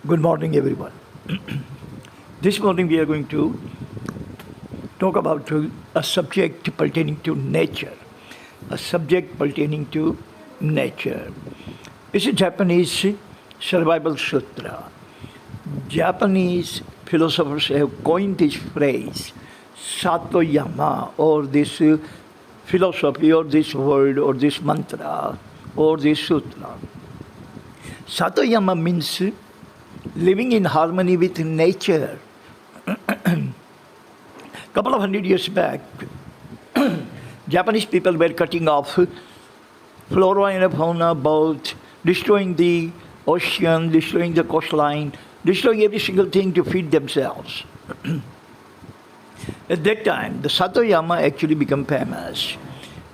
Good morning, everyone. This morning we are going to talk about a subject pertaining to nature. A subject pertaining to nature. It's a Japanese survival sutra. Japanese philosophers have coined this phrase, Satoyama, or this philosophy, or this word, or this mantra, or this sutra. Satoyama means living in harmony with nature. Couple of 100 years back, Japanese people were cutting off flora and fauna, both destroying the ocean, destroying the coastline, destroying every single thing to feed themselves. At that time, the Satoyama actually became famous.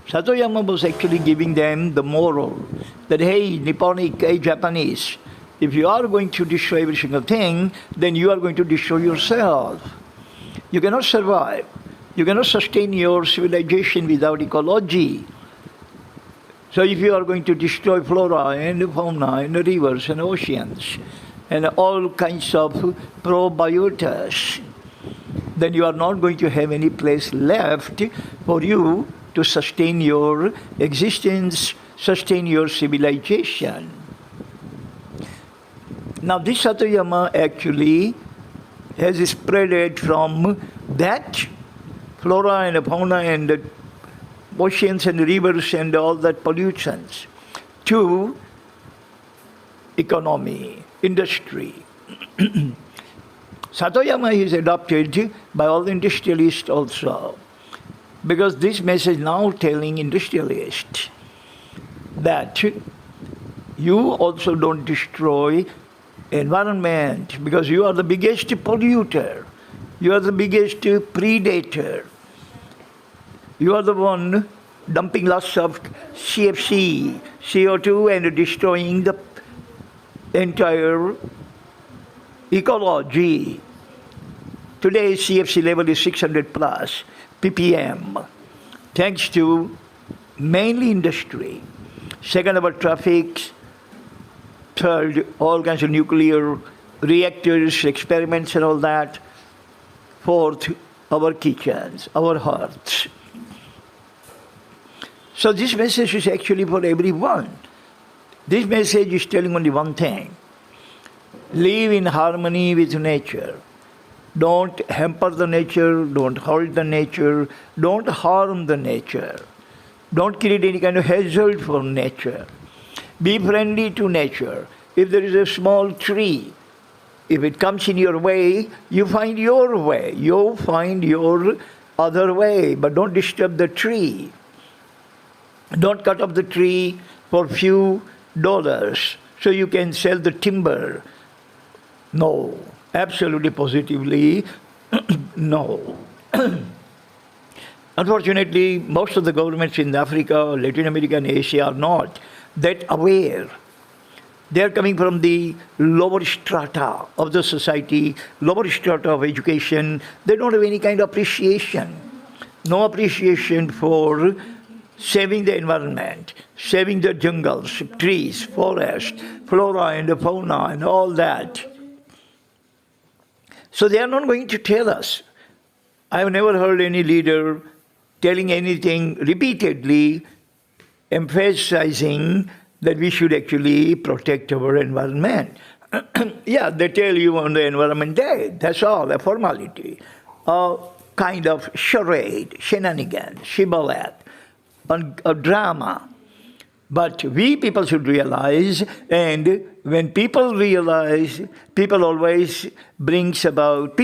Satoyama was actually giving them the moral that, hey, Nipponic, hey, Japanese, if you are going to destroy every single thing, then you are going to destroy yourself. You cannot survive. You cannot sustain your civilization without ecology. So if you are going to destroy flora and fauna and rivers and oceans and all kinds of probiotas, then you are not going to have any place left for you to sustain your existence, sustain your civilization. Now this Satoyama actually has spread from that flora and fauna and the oceans and rivers and all that pollutions to economy, industry. Satoyama is adopted by all the industrialists also, because this message now telling industrialists that you also don't destroy environment, because you are the biggest polluter, you are the biggest predator, you are the one dumping lots of CFC, CO2 and destroying the entire ecology. Today CFC level is 600 plus ppm, thanks to mainly industry. Second, our traffic. Third, all kinds of nuclear reactors, experiments and all that. Fourth, our kitchens, our hearts. So this message is actually for everyone. This message is telling only one thing. Live in harmony with nature. Don't hamper the nature, don't hurt the nature, don't harm the nature. Don't create any kind of hazard for nature. Be friendly to nature. If there is a small tree, if it comes in your way, you find your way. You find your other way, but don't disturb the tree. Don't cut off the tree for few dollars so you can sell the timber. No, absolutely positively, no. Unfortunately, most of the governments in Africa, Latin America and Asia are not that aware. They are coming from the lower strata of the society, lower strata of education. They don't have any kind of appreciation. No appreciation for saving the environment, saving the jungles, trees, forests, flora and fauna and all that. So they are not going to tell us. I have never heard any leader telling anything repeatedly, emphasizing that we should actually protect our environment. Yeah, they tell you on the Environment Day, that's all, a formality, a kind of charade, shenanigan, shibboleth, a drama. But we people should realize, and when people realize, people always bring about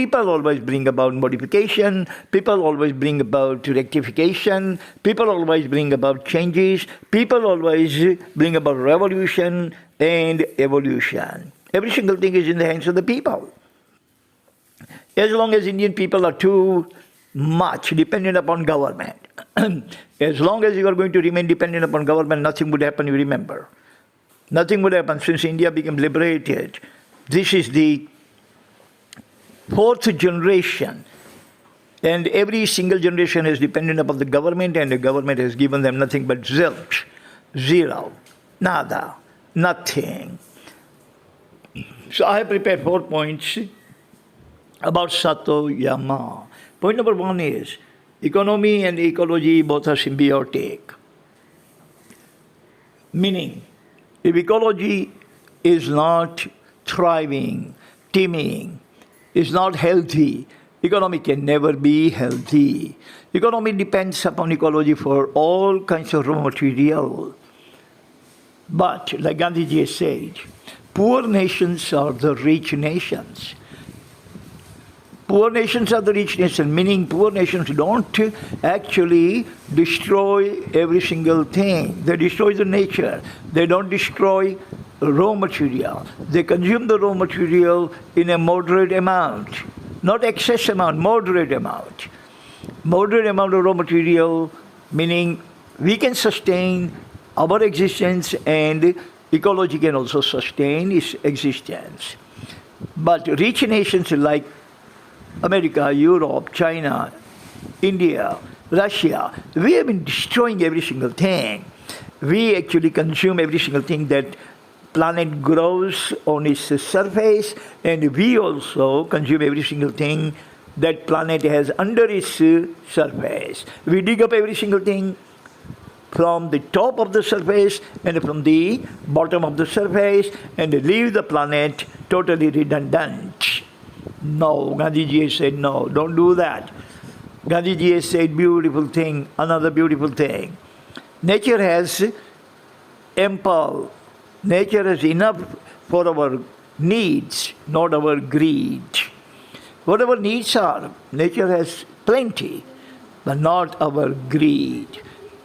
modification, people always bring about rectification, people always bring about changes, people always bring about revolution and evolution. Every single thing is in the hands of the people. As long as Indian people are too much dependent upon government, as long as you are going to remain dependent upon government, nothing would happen, you remember. Nothing would happen since India became liberated. This is the fourth generation. And every single generation is dependent upon the government, and the government has given them nothing but zilch, zero, nada, nothing. So I have prepared 4 points about Sato Yama. Point number 1 is economy and ecology both are symbiotic. Meaning, if ecology is not thriving, teeming, is not healthy, economy can never be healthy. Economy depends upon ecology for all kinds of raw material. But, like Gandhiji has said, poor nations are the rich nations. Poor nations are the rich nations, meaning poor nations don't actually destroy every single thing. They destroy the nature. They don't destroy raw material. They consume the raw material in a moderate amount. Not excess amount, moderate amount. Moderate amount of raw material, meaning we can sustain our existence and ecology can also sustain its existence. But rich nations like America, Europe, China, India, Russia, we have been destroying every single thing. We actually consume every single thing that planet grows on its surface, and we also consume every single thing that planet has under its surface. We dig up every single thing from the top of the surface and from the bottom of the surface and leave the planet totally redundant. No, Gandhiji has said no, don't do that. Gandhiji has said beautiful thing, another beautiful thing. Nature has ample. Nature has enough for our needs, not our greed. Whatever needs are, nature has plenty, but not our greed.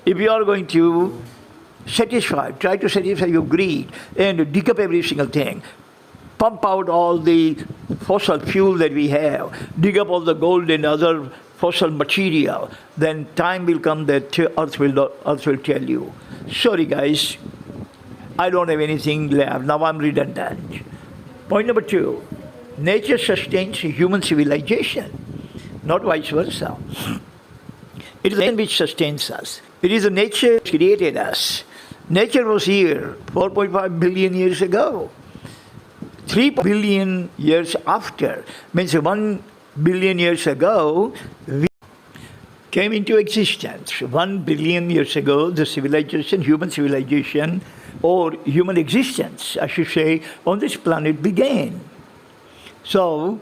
If you are going to try to satisfy your greed and dig up every single thing, pump out all the fossil fuel that we have, dig up all the gold and other fossil material, then time will come that Earth will tell you, sorry guys, I don't have anything left, now I'm redundant. Point number 2, nature sustains human civilization, not vice versa. It is the which sustains us. It is the nature that created us. Nature was here 4.5 billion years ago. 3 billion years after, means 1 billion years ago, we came into existence. 1 billion years ago, the civilization, human civilization, or human existence, I should say, on this planet began. So,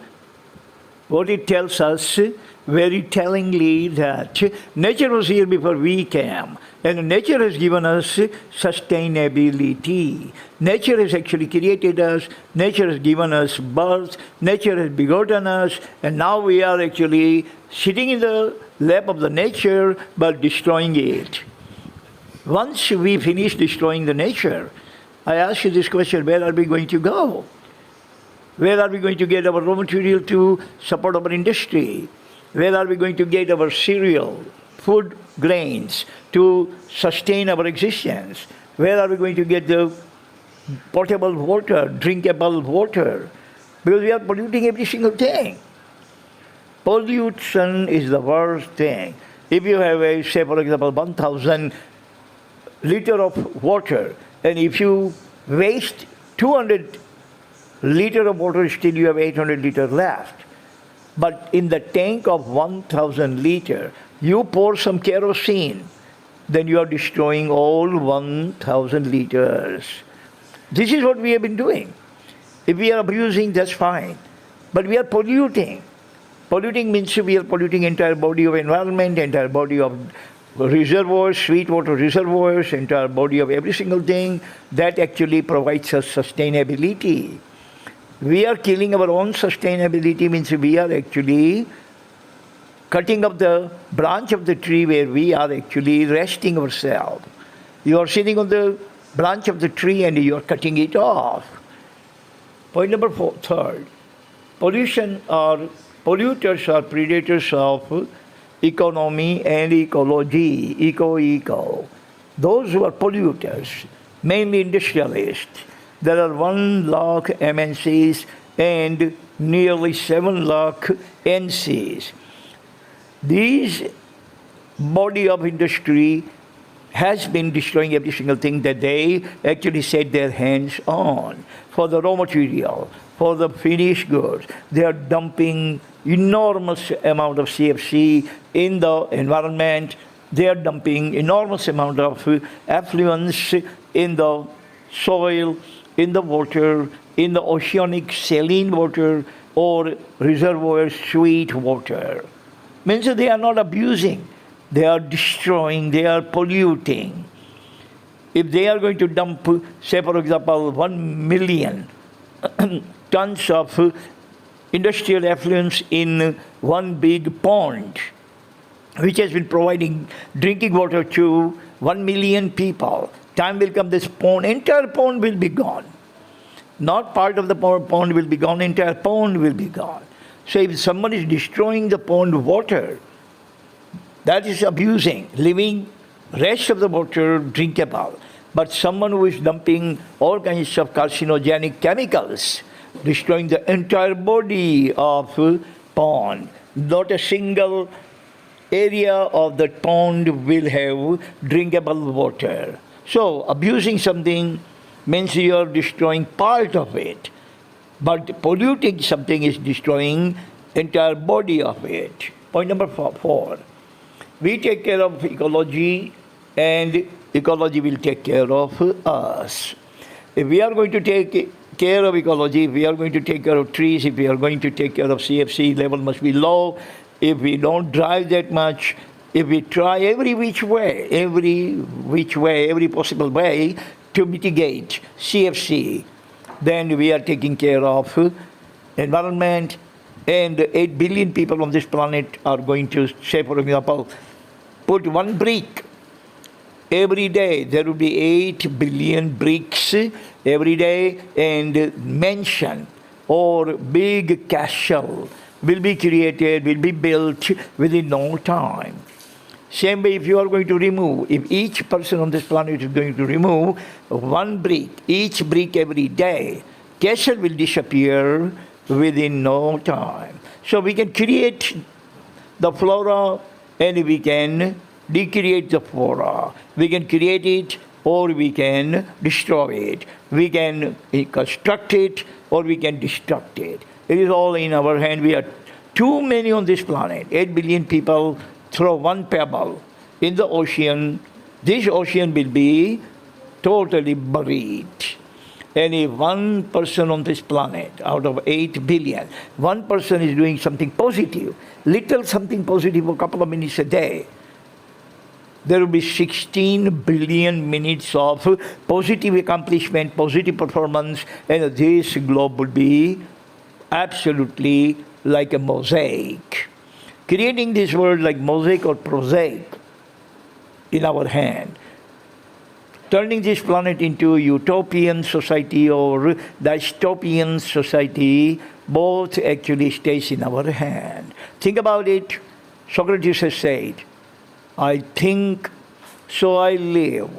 what it tells us very tellingly that nature was here before we came, and nature has given us sustainability. Nature has actually created us, nature has given us birth, nature has begotten us, and now we are actually sitting in the lap of the nature but destroying it. Once we finish destroying the nature, I ask you this question, where are we going to go? Where are we going to get our raw material to support our industry? Where are we going to get our cereal, food, grains to sustain our existence? Where are we going to get the potable water, drinkable water? Because we are polluting every single thing. Pollution is the worst thing. If you have say for example, 1,000 liter of water, and if you waste 200 liter of water, still you have 800 liter left. But in the tank of 1,000 liter, you pour some kerosene, then you are destroying all 1,000 liters. This is what we have been doing. If we are abusing, that's fine. But we are polluting. Polluting means we are polluting entire body of environment, entire body of reservoirs, sweet water reservoirs, entire body of every single thing that actually provides us sustainability. We are killing our own sustainability, means we are actually cutting up the branch of the tree where we are actually resting ourselves. You are sitting on the branch of the tree and you are cutting it off. Point number 3, polluters are predators of economy and ecology, eco. Those who are polluters, mainly industrialists. There are 1 lakh MNCs and nearly 7 lakh NCs. These body of industry has been destroying every single thing that they actually set their hands on. For the raw material, for the finished goods, they are dumping enormous amount of CFC in the environment. They are dumping enormous amount of effluents in the soil, in the water, in the oceanic saline water or reservoir sweet water. Means that they are not abusing, they are destroying, they are polluting. If they are going to dump, say for example, 1 million tons of industrial effluents in one big pond, which has been providing drinking water to 1 million people, time will come this pond, entire pond will be gone. Not part of the pond will be gone, entire pond will be gone. So if someone is destroying the pond water, that is abusing, leaving rest of the water drinkable. But someone who is dumping all kinds of carcinogenic chemicals, destroying the entire body of pond, not a single area of the pond will have drinkable water. So abusing something means you are destroying part of it, but polluting something is destroying entire body of it. Point number 4. We take care of ecology and ecology will take care of us. If we are going to take care of ecology, if we are going to take care of trees, if we are going to take care of CFC level must be low, if we don't drive that much, if we try every way, every possible way to mitigate CFC, then we are taking care of environment, and 8 billion people on this planet are going to, say for example, put one brick. Every day there will be 8 billion bricks every day, and mansion or big castle will be created, will be built within no time. Same way, if you are going to remove, if each person on this planet is going to remove one brick, each brick every day, castle will disappear within no time. So we can create the flora and we can decreate the flora. We can create it or we can destroy it. We can construct it or we can destruct it. It is all in our hand. We are too many on this planet. 8 billion people throw one pebble in the ocean. This ocean will be totally buried. And if one person on this planet, out of 8 billion, one person is doing something positive, little something positive for a couple of minutes a day, there will be 16 billion minutes of positive accomplishment, positive performance, and this globe will be absolutely like a mosaic. Creating this world like mosaic or prosaic in our hand. Turning this planet into utopian society or dystopian society, both actually stays in our hand. Think about it. Socrates has said, I think, so I live.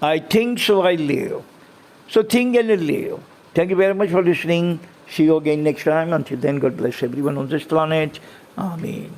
I think, so I live. So think and live. Thank you very much for listening. See you again next time. Until then, God bless everyone on this planet. Amen.